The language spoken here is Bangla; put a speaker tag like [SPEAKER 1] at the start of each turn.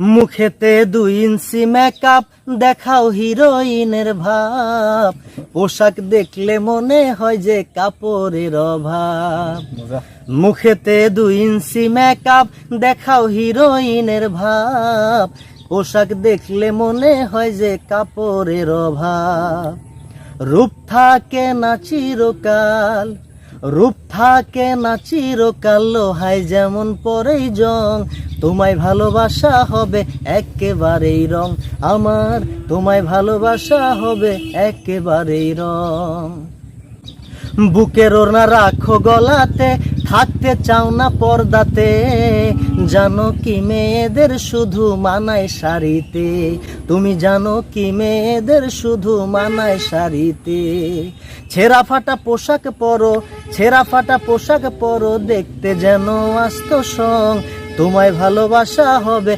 [SPEAKER 1] মুখেতে 2 ইঞ্চি মেকআপ, দেখাও হিরোইনের ভাব। পোশাক দেখলে মনে হয় যে কাপড়ের অভাব। মুখেতে 2 ইঞ্চি মেকআপ, দেখাও হিরোইনের ভাব। পোশাক দেখলে মনে হয় যে কাপড়ের অভাব। রূপ থাকে না চিরকাল, রূপ থাকে না চিরকাল, লোহায় যেমন পরেই জং। তোমায় ভালোবাসা হবে একেবারেই রং, আমার তোমায় ভালোবাসা হবে একেবারেই রং। বুকের ওড়না রাখো গলাতে, থাকতে চাও না পর্দাতে। জানো কি মেয়েদের শুধু মানায় শাড়িতে, তুমি জানো কি মেয়েদের শুধু মানায় শাড়িতে। ছেঁড়া ফাটা পোশাক পরো, ছেঁড়া ফাটা পোশাক পরো, দেখতে যেন আস্ত সং। তোমায় ভালোবাসা হবে